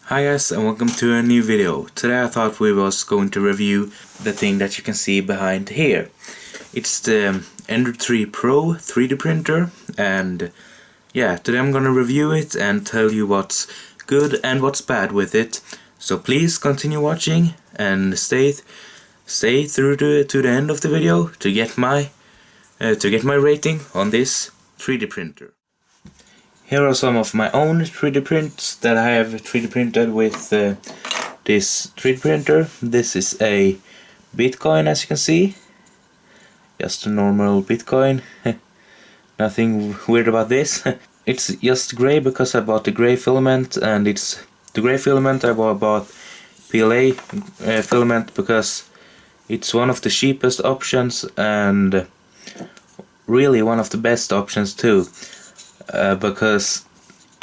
Hi guys, and welcome to a new video. Today I thought we was going to review the thing that you can see behind here. It's the Ender 3 Pro 3D printer, and yeah, today I'm gonna review it and tell you what's good and what's bad with it. So please continue watching and stay through to the end of the video to get my rating on this 3D printer. Here are some of my own 3D prints that I have 3D printed with this 3D printer. This is a Bitcoin, as you can see. Just a normal Bitcoin. Nothing weird about this. It's just grey because I bought the grey filament, and it's the grey filament I bought PLA filament because it's one of the cheapest options and really one of the best options too. Because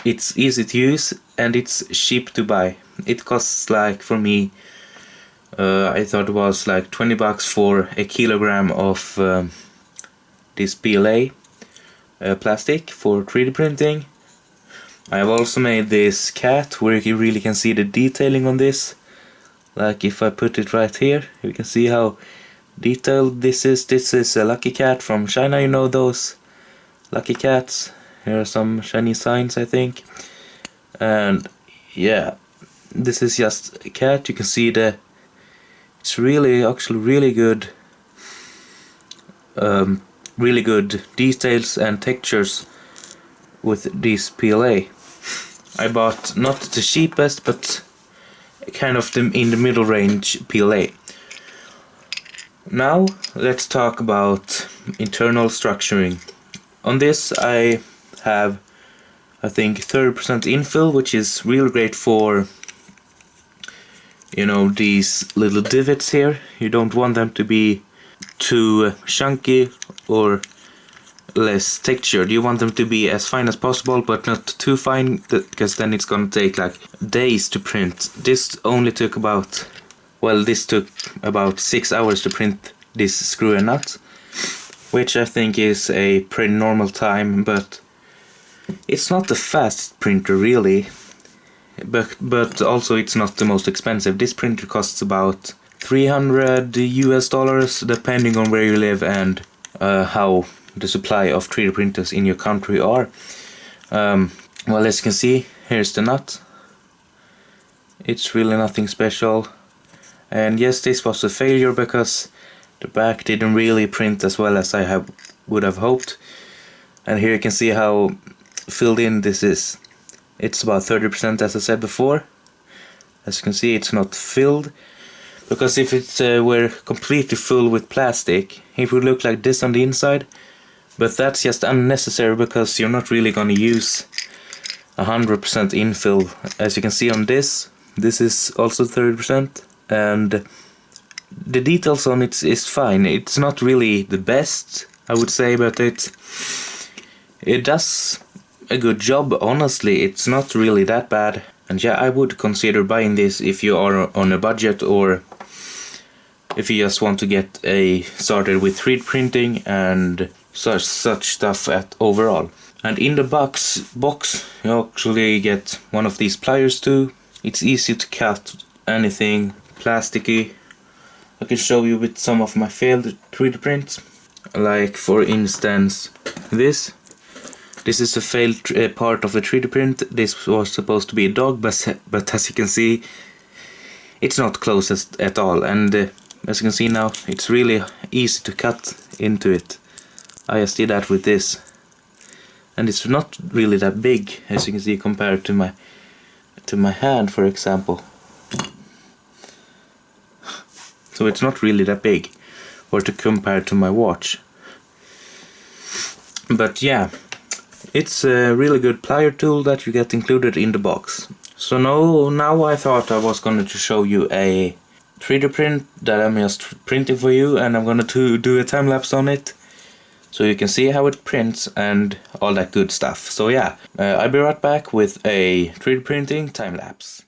it's easy to use and it's cheap to buy. It costs, like, for me, I thought it was like 20 bucks for a kilogram of this PLA plastic for 3D printing. I have also made this cat where you really can see the detailing on this. Like, if I put it right here, you can see how detailed this is. This is a lucky cat from China, you know those lucky cats. Here are some Chinese signs, I think. And yeah, this is just a cat. You can see it's actually really good details and textures with this PLA. I bought not the cheapest, but kind of in the middle range PLA. Now let's talk about internal structuring. On this I have, I think, 30% infill, which is real great for, you know, these little divots here. You don't want them to be too chunky or less textured. You want them to be as fine as possible, but not too fine, because then it's gonna take like days to print. This took about 6 hours to print this screw and nut, which I think is a pretty normal time, but it's not the fastest printer really, but also it's not the most expensive. This printer costs about $300 US depending on where you live and how the supply of 3D printers in your country are. Well, as you can see, here's the nut. It's really nothing special, and yes, this was a failure because the back didn't really print as well as I would have hoped. And here you can see how filled in this is. It's about 30%, as I said before. As you can see, it's not filled, because if it were completely full with plastic, it would look like this on the inside. But that's just unnecessary because you're not really gonna use 100% infill. As you can see on this is also 30%, and the details on it is fine. It's not really the best, I would say, but it does a good job. Honestly, it's not really that bad, and yeah, I would consider buying this if you are on a budget, or if you just want to get started with 3D printing and such stuff overall. And in the box you actually get one of these pliers too. It's easy to cut anything plasticky. I can show you with some of my failed 3D prints, like for instance this is a failed part of the 3D print. This was supposed to be a dog, but as you can see, it's not close at all. And as you can see now, it's really easy to cut into it. I just did that with this, and it's not really that big, as you can see, compared to my hand, for example. So it's not really that big, or to compare to my watch. But yeah, it's a really good plier tool that you get included in the box. So now I thought I was going to show you a 3D print that I'm just printing for you, and I'm going to do a time lapse on it, so you can see how it prints and all that good stuff. So yeah, I'll be right back with a 3D printing time lapse.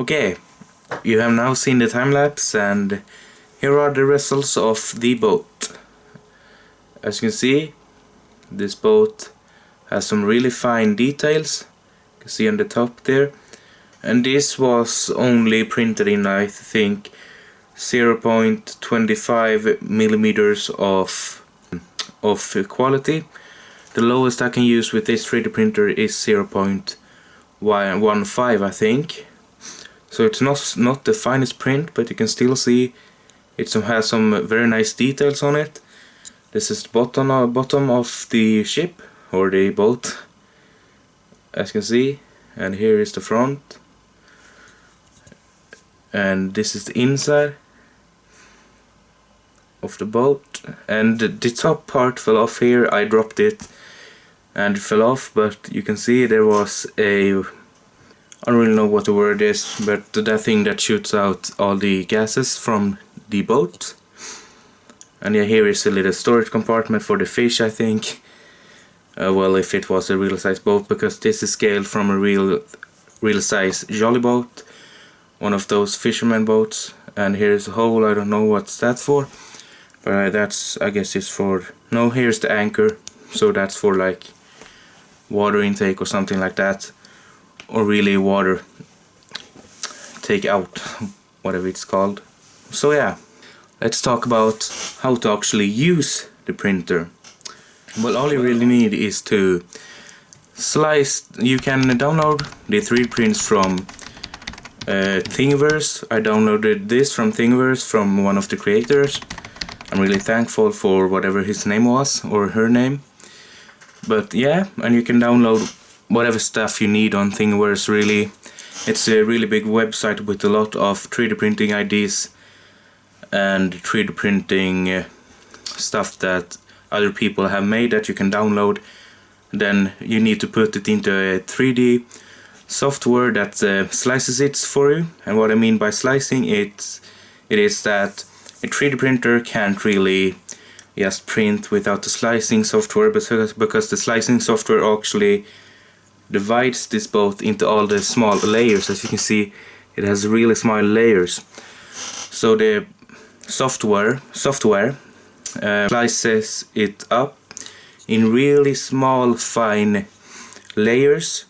Okay, you have now seen the time lapse, and here are the results of the boat. As you can see, this boat has some really fine details. You can see on the top there. And this was only printed in, I think, 0.25 millimeters of quality. The lowest I can use with this 3D printer is 0.15, I think. So it's not the finest print, but you can still see it has some very nice details on it. This is the bottom of the ship, or the boat, as you can see. And here is the front. And this is the inside of the boat. And the top part fell off here. I dropped it and it fell off, but you can see there was a, I don't really know what the word is, but that thing that shoots out all the gases from the boat. And yeah, here is a little storage compartment for the fish, I think. Well, if it was a real size boat, because this is scaled from a real size jolly boat, one of those fisherman boats. And here's a hole, I don't know what's that for, but that's, I guess it's for, no, here's the anchor, so that's for like water intake or something like that, or really water take out, whatever it's called. So yeah, let's talk about how to actually use the printer. Well, all you really need is to slice. You can download the 3D prints from Thingiverse. I downloaded this from Thingiverse from one of the creators. I'm really thankful for whatever his name was, or her name. But yeah, and you can download whatever stuff you need on Thingiverse, really. It's a really big website with a lot of 3D printing ideas and 3D printing stuff that other people have made that you can download. Then you need to put it into a 3D software that slices it for you. And what I mean by slicing it is that a 3D printer can't really just print without the slicing software, because the slicing software actually divides this boat into all the small layers. As you can see, it has really small layers. So the software slices it up in really small fine layers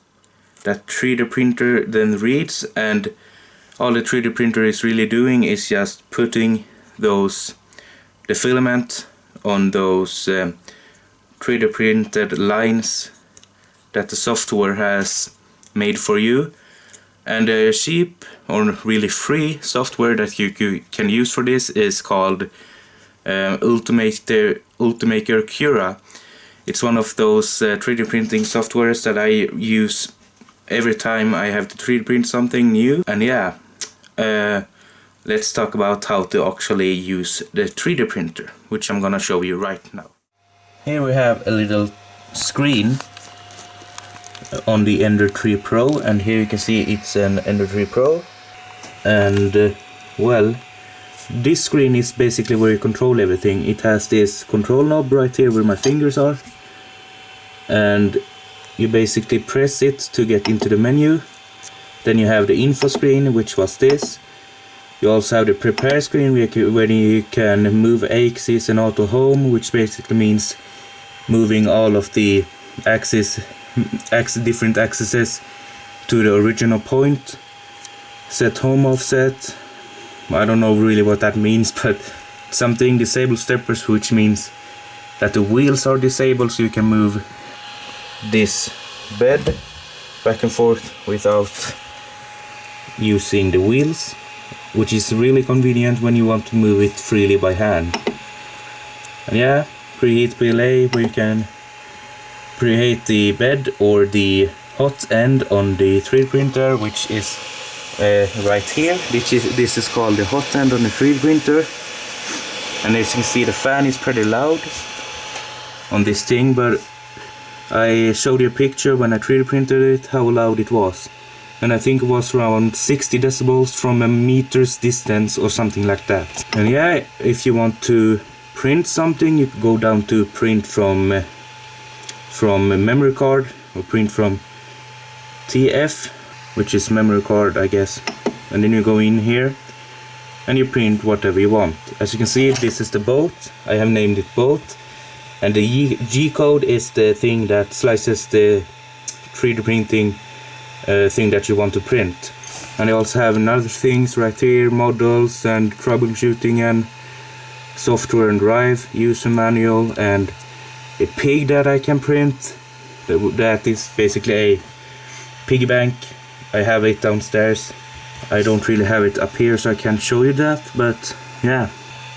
that 3D printer then reads, and all the 3D printer is really doing is just putting the filament on those 3D printed lines that the software has made for you. And a cheap or really free software that you can use for this is called Ultimaker Cura. It's one of those 3D printing softwares that I use every time I have to 3D print something new. And yeah, let's talk about how to actually use the 3D printer, which I'm gonna show you right now. Here we have a little screen on the Ender 3 Pro, and here you can see it's an Ender 3 Pro. And well, this screen is basically where you control everything. It has this control knob right here where my fingers are, and you basically press it to get into the menu. Then you have the info screen, which was this. You also have the prepare screen where you can move axis and auto home, which basically means moving all of the different axes to the original point. Set home offset, I don't know really what that means, but something. Disable steppers, which means that the wheels are disabled, so you can move this bed back and forth without using the wheels, which is really convenient when you want to move it freely by hand. And yeah, preheat PLA, where you can preheat the bed or the hot end on the 3D printer, which is right here. This is called the hot end on the 3D printer. And as you can see, the fan is pretty loud on this thing, but I showed you a picture when I 3D printed it how loud it was, and I think it was around 60 decibels from a meter's distance or something like that. And yeah, if you want to print something, you can go down to print from a memory card, or print from TF, which is memory card, I guess. and then you go in here and you print whatever you want. As you can see, this is the boat. I have named it boat, and the G code is the thing that slices the 3D printing thing that you want to print. And I also have another things right here, models and troubleshooting and software and drive, user manual, and a pig that I can print. That is basically a piggy bank. I have it downstairs. I don't really have it up here, so I can't show you that, but yeah.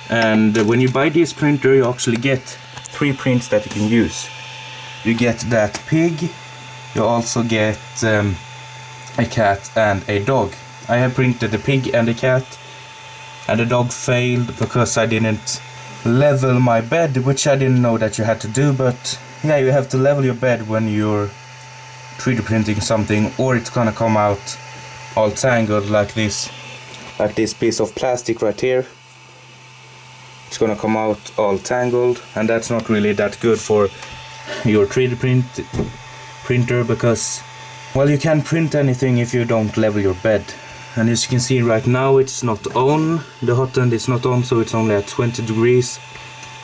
And when you buy this printer, you actually get 3 prints that you can use. You get that pig, you also get a cat and a dog. I have printed the pig and the cat, and the dog failed because I didn't level my bed, which I didn't know that you had to do, but yeah, you have to level your bed when you're 3D printing something, or it's gonna come out all tangled like this piece of plastic right here. It's gonna come out all tangled, and that's not really that good for your 3D printer, because, well, you can't print anything if you don't level your bed. And as you can see right now, it's not on, the hot end is not on, so it's only at 20 degrees,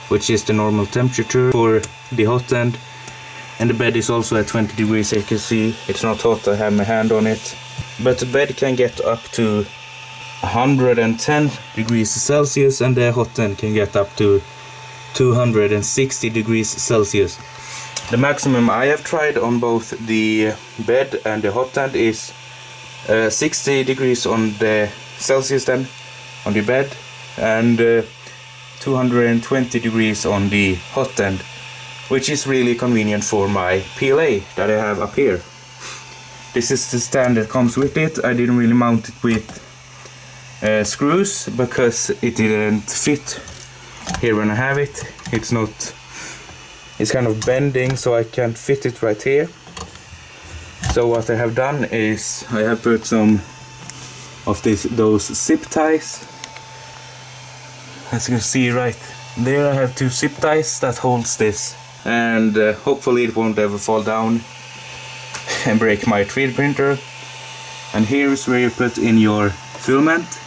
which is the normal temperature for the hot end. And the bed is also at 20 degrees, as you can see. It's not hot, I have my hand on it. But the bed can get up to 110 degrees Celsius, and the hot end can get up to 260 degrees Celsius. The maximum I have tried on both the bed and the hot end is 60 degrees on the Celsius then, on the bed, and 220 degrees on the hot end, which is really convenient for my PLA that I have up here. This is the stand that comes with it. I didn't really mount it with screws because it didn't fit here when I have it. It's kind of bending, so I can't fit it right here. So what I have done is I have put some of those zip ties. As you can see right there, I have 2 zip ties that holds this, and hopefully it won't ever fall down and break my 3D printer. And here is where you put in your filament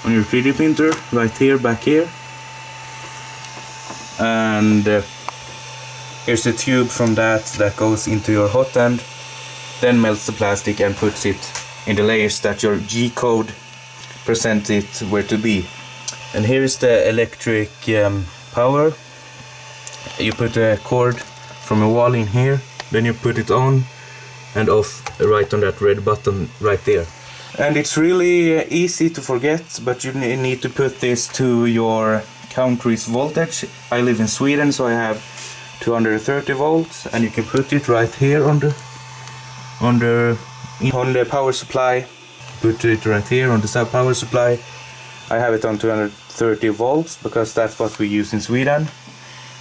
on your 3D printer, right here, back here. And here's the tube from that goes into your hot end, then melts the plastic and puts it in the layers that your G code presents it where to be. And here is the electric power. You put a cord from a wall in here, then you put it on and off right on that red button right there. And it's really easy to forget, but you need to put this to your country's voltage. I live in Sweden, so I have 230 volts, and you can put it right here on the power supply. Put it right here on the power supply. I have it on 230 volts because that's what we use in Sweden.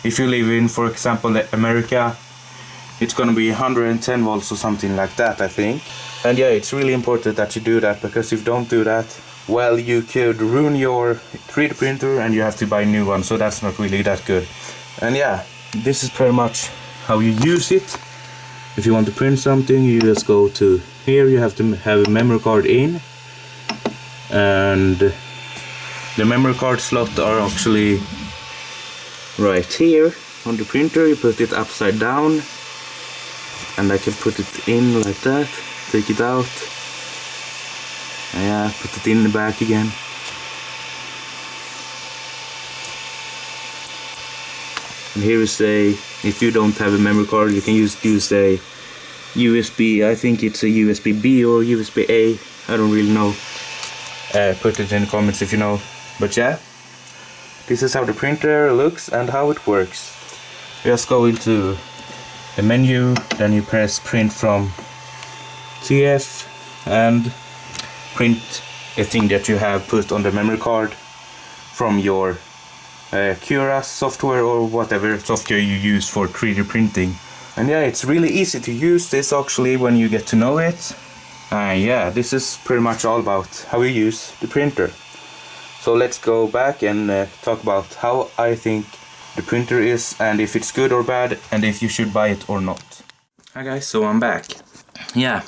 If you live in, for example, America, it's gonna be 110 volts or something like that, I think. And yeah, it's really important that you do that, because if you don't do that, well, you could ruin your 3D printer and you have to buy a new one, so that's not really that good. And yeah, this is pretty much how you use it. If you want to print something, you just go to here, you have to have a memory card in, and the memory card slot are actually right here on the printer. You put it upside down, and I can put it in like that, take it out, and yeah, put it in the back again. And here is if you don't have a memory card, you can use a USB, I think it's a USB B or USB A, I don't really know. Put it in the comments if you know. But yeah, this is how the printer looks and how it works. Just go into the menu, then you press print from TF and print a thing that you have put on the memory card from your Cura software or whatever software you use for 3D printing. And yeah, it's really easy to use this actually when you get to know it. Yeah, this is pretty much all about how you use the printer. So let's go back and talk about how I think the printer is, and if it's good or bad, and if you should buy it or not. Hi guys, so I'm back. Yeah,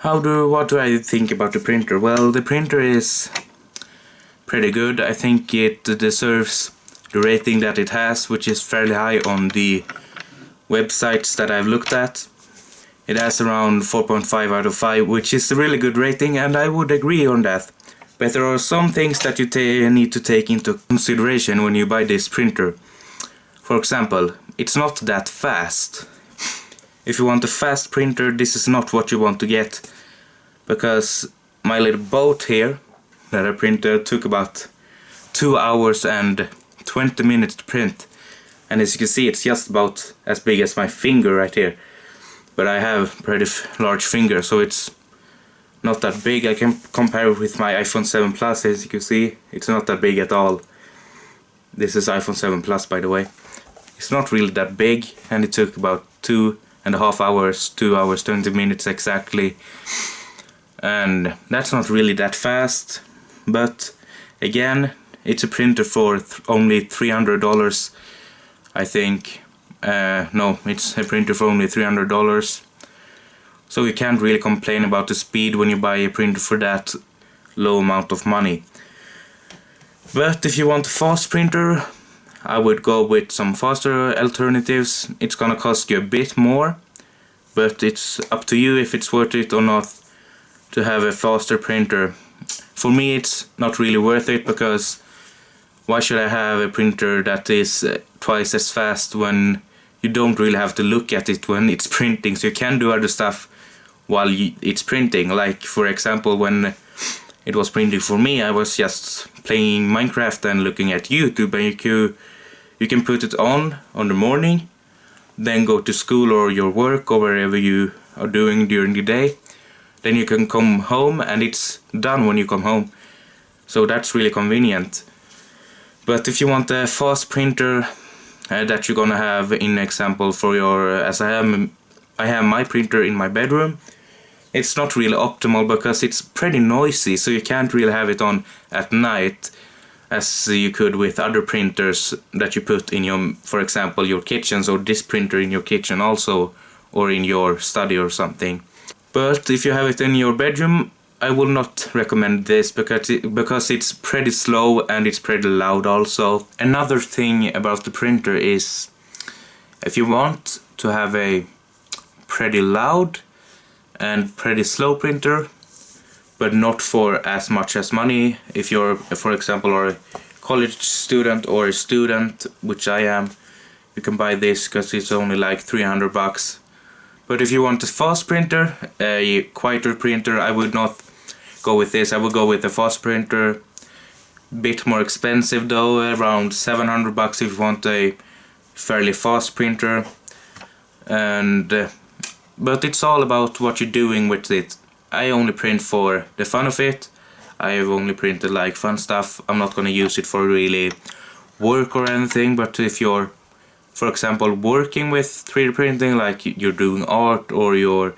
What do I think about the printer? Well, the printer is pretty good. I think it deserves the rating that it has, which is fairly high on the websites that I've looked at. It has around 4.5 out of 5, which is a really good rating, and I would agree on that. But there are some things that you need to take into consideration when you buy this printer. For example, it's not that fast. If you want a fast printer, this is not what you want to get, because my little boat here that I printed took about 2 hours and 20 minutes to print, and as you can see, it's just about as big as my finger right here, but I have pretty large fingers, so it's not that big. I can compare it with my iPhone 7 Plus. As you can see, it's not that big at all. This is iPhone 7 Plus, by the way. It's not really that big, and it took about 2.5 hours, 2 hours 20 minutes exactly, and that's not really that fast. But again, it's a printer for only $300, I think. No, it's a printer for only $300, so you can't really complain about the speed when you buy a printer for that low amount of money. But if you want a fast printer, I would go with some faster alternatives. It's gonna cost you a bit more, but it's up to you if it's worth it or not to have a faster printer. For me, it's not really worth it, because why should I have a printer that is twice as fast when you don't really have to look at it when it's printing, so you can do other stuff while it's printing. Like, for example, when it was printing for me, I was just playing Minecraft and looking at YouTube, and you can put it on the morning, then go to school or your work or wherever you are doing during the day. Then you can come home and it's done when you come home. So that's really convenient. But if you want a fast printer that you're gonna have, in example, for your, as I have my printer in my bedroom, it's not really optimal because it's pretty noisy, so you can't really have it on at night as you could with other printers that you put in your, for example, your kitchens, or this printer in your kitchen also, or in your study or something. But if you have it in your bedroom, I will not recommend this because it's pretty slow and it's pretty loud also. Another thing about the printer is, if you want to have a pretty loud and pretty slow printer, but not for as much as money, if you're, for example, are a college student or a student, which I am, you can buy this because it's only like $300. But if you want a fast printer, a quieter printer, I would not go with this. I would go with a fast printer. Bit more expensive though, around $700 if you want a fairly fast printer. And but it's all about what you're doing with it. I only print for the fun of it. I have only printed like fun stuff. I'm not gonna use it for really work or anything, but if you're, for example, working with 3D printing, like you're doing art or you're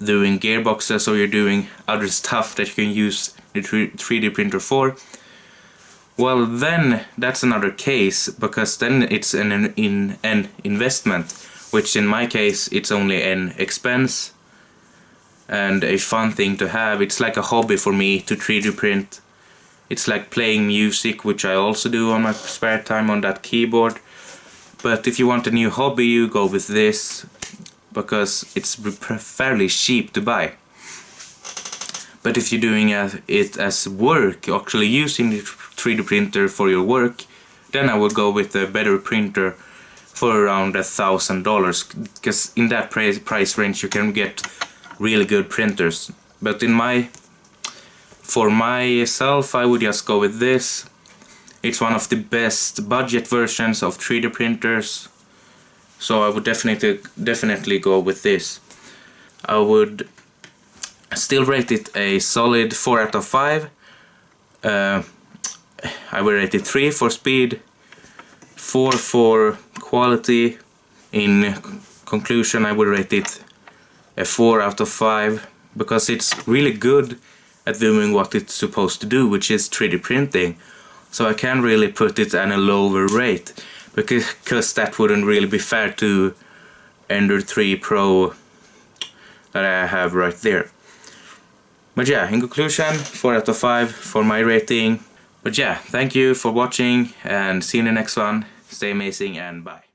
doing gearboxes or you're doing other stuff that you can use the 3D printer for, well, then that's another case, because then it's an investment, which in my case it's only an expense and a fun thing to have. It's like a hobby for me to 3D print. It's like playing music, which I also do on my spare time on that keyboard. But if you want a new hobby, you go with this, because it's fairly cheap to buy. But if you're doing it as work, actually using the 3D printer for your work, then I would go with a better printer for around $1,000, because in that price range you can get really good printers. But for myself, I would just go with this. It's one of the best budget versions of 3D printers, so I would definitely go with this. I would still rate it a solid 4 out of 5. I would rate it 3 for speed, 4 for quality. In conclusion, I would rate it a 4 out of 5 because it's really good at doing what it's supposed to do, which is 3D printing. So I can't really put it at a lower rate, because that wouldn't really be fair to Ender 3 Pro that I have right there. But yeah, in conclusion, 4 out of 5 for my rating. But yeah, thank you for watching and see you in the next one. Stay amazing and bye.